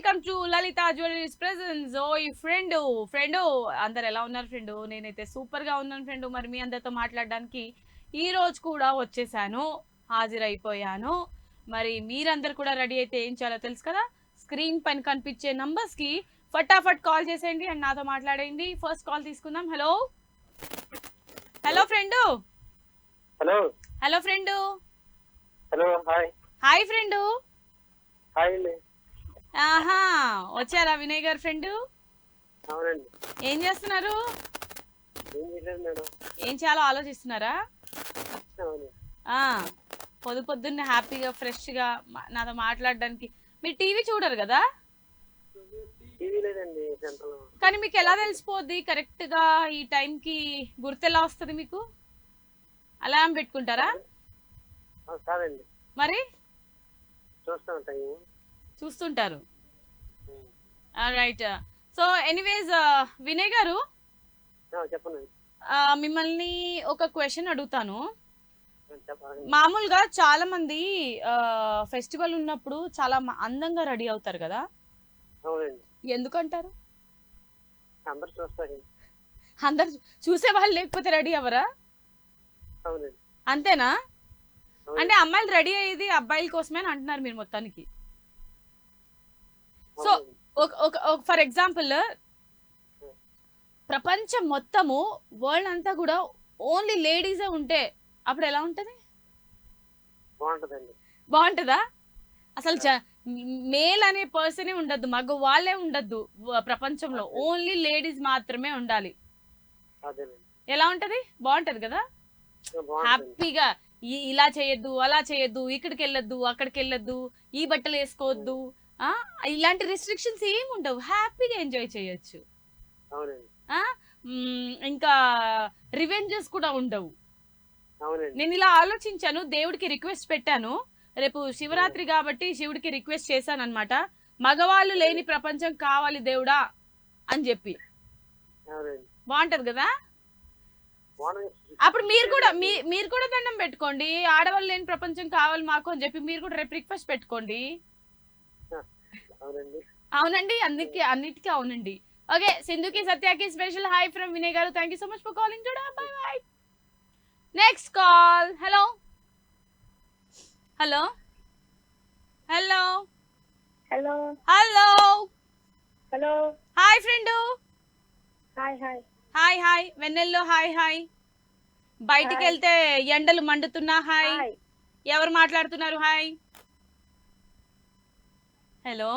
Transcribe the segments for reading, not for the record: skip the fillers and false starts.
Welcome to Lalitha jewelleries presence. ఓ ఈ friend అందరు ఎలా ఉన్నారు ఫ్రెండ్? నేనైతే సూపర్ గా ఉన్నాను ఫ్రెండ్. మరి మీ అందరితో మాట్లాడడానికి ఈ రోజు కూడా వచ్చేసాను, హాజరైపోయాను. మరి మీరందరు కూడా రెడీ అయితే ఏం చేయాలో తెలుసు కదా. స్క్రీన్ పైన కనిపించే నంబర్స్ కి ఫటాఫట్ కాల్ చేసేయండి అండ్ నాతో మాట్లాడండి. ఫస్ట్ కాల్ తీసుకుందాం. Hello hello friend. Hello hello friend. Hello hi hi friend. Hi అండి. ఆహా, వచ్చారా వినయ్ గారు ఫ్రెండ్? అవునండి. ఏం చేస్తున్నారు? ఏం చేయలేదు మేడం. ఏం చేయాలో ఆలోచిస్తున్నారా? అవును. ఆ పొద్దున్నే హ్యాపీగా ఫ్రెష్ గా నాతో మాట్లాడడానికి. మీరు టీవీ చూడరు కదా? టీవీ లేదండి సెంటర్లో. కానీ మీకు ఎలా తెలిసిపోద్ది కరెక్ట్ గా ఈ టైంకి? గుర్తు ఎలా వస్తుంది మీకు? అలారం పెట్టుకుంటారా? కాదండి, మరి చూస్తూ ఉంటాయి. చూస్తుంటారు. రైట్. సో ఎనీవేస్ వినయ్ గారు, చెప్పండి. మిమ్మల్ని ఒక క్వశ్చన్ అడుగుతాను. చెప్పండి. మామూలుగా చాలా మంది ఫెస్టివల్ ఉన్నప్పుడు చాలా అందంగా రెడీ అవుతారు కదా, అవునండి. ఎందుకంటారు? అందరు చూస్తారు. అందరు చూసే వాళ్ళు లేకపోతే రెడీ అవ్వరా? అవునండి. అంతేనా? అంటే అమ్మాయిలు రెడీ అయ్యేది అబ్బాయిల కోసమే అని అంటున్నారు మీరు మొత్తానికి. సో ఫర్ ఎగ్జాంపుల్, ప్రపంచం మొత్తము వరల్డ్ అంతా కూడా ఓన్లీ లేడీసే ఉంటే అప్పుడు ఎలా ఉంటది? బాగుంటదండి. బాగుంటదా? అసలు మేల్ అనే పర్సనే ఉండద్దు, మగ వాళ్ళే ఉండద్దు ప్రపంచంలో, ఓన్లీ లేడీస్ మాత్రమే ఉండాలి. ఎలా ఉంటది? బాగుంటది కదా. హ్యాపీగా ఇలా చేయొద్దు, అలా చేయొద్దు, ఇక్కడికి వెళ్ళొద్దు, అక్కడికి వెళ్ళొద్దు, ఈ బట్టలు వేసుకోవద్దు, ఇలాంటి రెస్ట్రిక్షన్స్ ఏమి ఉండవు, హ్యాపీగా ఎంజాయ్ చేయొచ్చు. ఇంకా రివెంజెస్ కూడా ఉండవు. నేను ఇలా ఆలోచించాను, దేవుడికి రిక్వెస్ట్ పెట్టాను. రేపు శివరాత్రి కాబట్టి శివుడికి రిక్వెస్ట్ చేశాను అనమాట, మగవాళ్ళు లేని ప్రపంచం కావాలి దేవుడా అని చెప్పి. బాగుంటది కదా. అప్పుడు మీరు కూడా దండం పెట్టుకోండి, ఆడవాళ్ళు లేని ప్రపంచం కావాలి మాకు అని చెప్పి మీరు కూడా రేపు రిక్వెస్ట్ పెట్టుకోండి. అవునండి, అన్నిటికీ అవునండి. ఓకే, సింధుకి సత్యాకి special hi from Vinay garu. Thank you so much for calling today. Bye bye. Next call. Hello hello hello hello hello hello hi friend. హాయ్ హాయ్ హాయ్ హాయ్ వెన్నెల్లో హాయ్ హాయ్. బయటికి వెళ్తే ఎండలు మండుతున్నా హాయ్. ఎవరు మాట్లాడుతున్నారు? Hi. Hello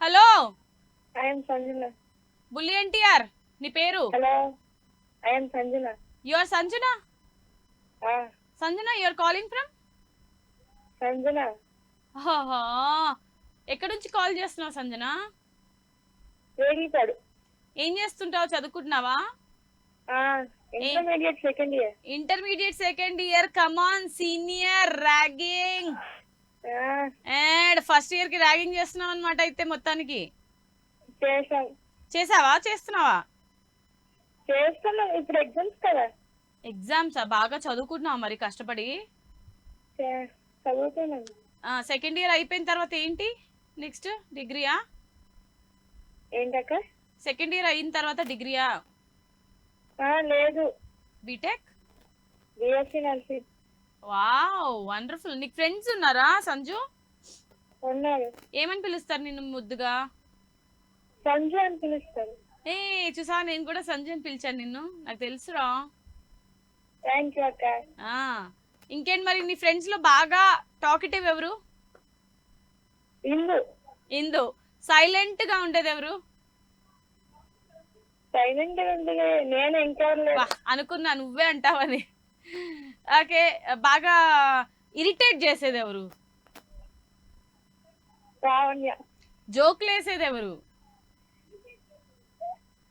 hello. I'm Sanjana. బుల్లి ఎన్టీఆర్ నీ పేరు? Hello, I'm Sanjana. You are Sanjana? Sanjana, you are calling from? Sanjana. ఎక్కడి నుంచి కాల్ చేస్తున్నావు సంజన? వేడిపాడు. ఏం చేస్తుంటావు? చదువుకుంటున్నావా? Intermediate second year. Intermediate second year. Come on senior ragging. And first year కి ర్యాగింగ్ చేస్తున్నావు అనమాట అయితే మొత్తానికి. చేసావా? చేస్తున్నావా? చేస్తున్నా, ఇప్పుడు ఎగ్జామ్స్ కదా. ఎగ్జామ్సా? బాగా చదువుకుంటున్నావా మరి కష్టపడి? చదువుతున్నాను. సెకండ్ ఇయర్ అయిపోయిన తర్వాత ఏంటి నెక్స్ట్? డిగ్రీయా? ఏంటక్క? సెకండ్ ఇయర్ అయిన తర్వాత డిగ్రీయా? లేదు, BTech. BSc nursing. Wow, wonderful. నీకు ఫ్రెండ్స్ ఉన్నారా సంజు? ఉన్నారు. ఏమని పిలుస్తారు నిన్ను ముద్దుగా? సంజు అని పిలుస్తారు. చూసా, నేను కూడా సంజు అని పిలిచాను నిన్ను, నాకు తెలుసురా. థ్యాంక్ యూ అక్క. ఇంకేంటి మరి నీ ఫ్రెండ్స్ లో బాగా టాకిటివ్ ఎవరు? ఇందు. సైలెంట్ గా ఉండేది ఎవరు? సైలెంట్ గా ఉండేది నేను. ఇంకెవరు అనుకున్నా నువ్వే అంటావని. ఓకే, బాగా ఇరిటేట్ చేసేది ఎవరు? రావణ్య. జోక్లు వేసేది ఎవరు?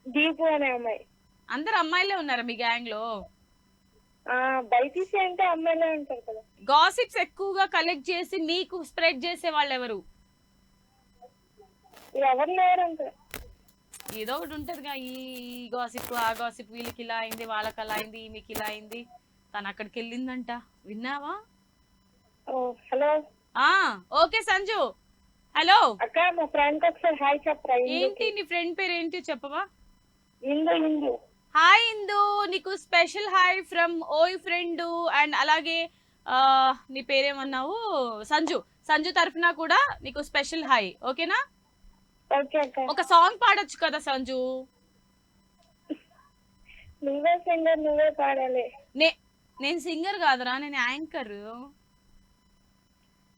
దీపు అనే అమ్మాయి. అందరు అమ్మాయిలే ఉన్నారా మీ గ్యాంగ్ లో? బైపీసీ అంటే అమ్మాయిలే ఉంటారు కదా. గాసిప్స్ ఎక్కువగా కలెక్ట్ చేసి మీకు స్ప్రెడ్ చేసే వాళ్ళు ఎవరు? ఎవరు లేరు అంటారు. ఏదో ఒకటి ఉంటదిగా, ఈ గాసిప్ ఆ గాసిప్, వీళ్ళకి ఇలా అయింది, వాళ్ళకి అలా అయింది, మీకు ఇలా అయింది, తను అక్కడికి వెళ్ళిందంట, విన్నావా? హలో. ఓకే సంజు, హలో అక్క మా ఫ్రెండ్ కి ఒకసారి హాయ్ చెప్పరా ఏంటి నీ ఫ్రెండ్ పేరు ఏంటి చెప్పవా? ఇందు ఇందు హాయ్ ఇందు, నీకు స్పెషల్ హాయ్ ఫ్రమ్ ఓయ్ ఫ్రెండ్. అండ్ అలాగే నీ పేరేమన్నావు? సంజు. సంజు తరఫున కూడా నీకు స్పెషల్ హాయ్. ఓకేనా? ఓకే అక్క. ఒక సాంగ్ పాడొచ్చు కదా సంజు? నువ్వే సింగర్ నువ్వే పాడాలి. నేను సింగర్ కాదురా, నేను యాంకర్.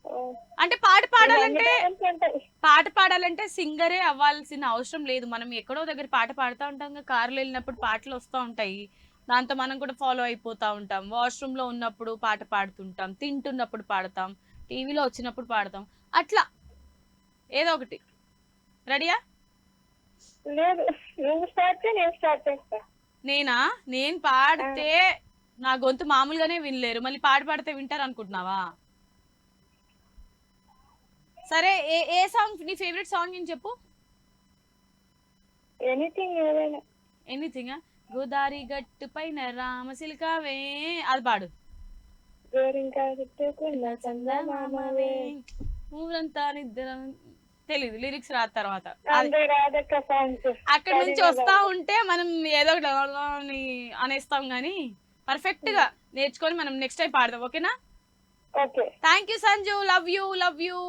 ఓ, అంటే పాడాలంటే talents ఉంటాయి. పాట పాడాలంటే సింగరే అవ్వాల్సిన అవసరం లేదు. మనం ఎక్కడో దగ్గర పాట పాడుతూ ఉంటాం, కార్లో వెళ్ళినప్పుడు పాటలు వస్తూ ఉంటాయి, దాంతో మనం కూడా ఫాలో అయిపోతూ ఉంటాం. వాష్రూమ్ లో ఉన్నప్పుడు పాట పాడుతుంటాం, తింటున్నప్పుడు పాడతాం, టీవీలో వచ్చినప్పుడు పాడతాం, అట్లా ఏదో ఒకటి. రెడీయా? లేదు, నువ్వు స్టార్ట్ చేయి, నేను స్టార్ట్ చేస్తా. నేను పాడితే నా గొంతు మామూలుగానే వినలేరు, మళ్ళీ పాడితే వింటారు అనుకుంటున్నావా? సరే, ఏ సాంగ్ నీ ఫేవరెట్ సాంగ్ అని చెప్పు. ఎనీథింగ్ ఏదైనా. ఎనీథింగ్. గోదారి గట్టు పైన రామసిల్కావే, అది పాడు. గోరింకా చుట్టుకున్న చందమామవే. ఊరంతా నిద్ర. తెలీదు, లిరిక్స్ రాదు తర్వాత. అంతే రాదక్క సాంగ్స్. అక్కడ నుంచి వస్తా ఉంటే మనం ఏదో ఒకటి అనేస్తాం గానీ పర్ఫెక్ట్ గా నేర్చుకొని మనం నెక్స్ట్ టైం పాడదాం. ఓకేనా? Okay. Thank you Sanju, love you.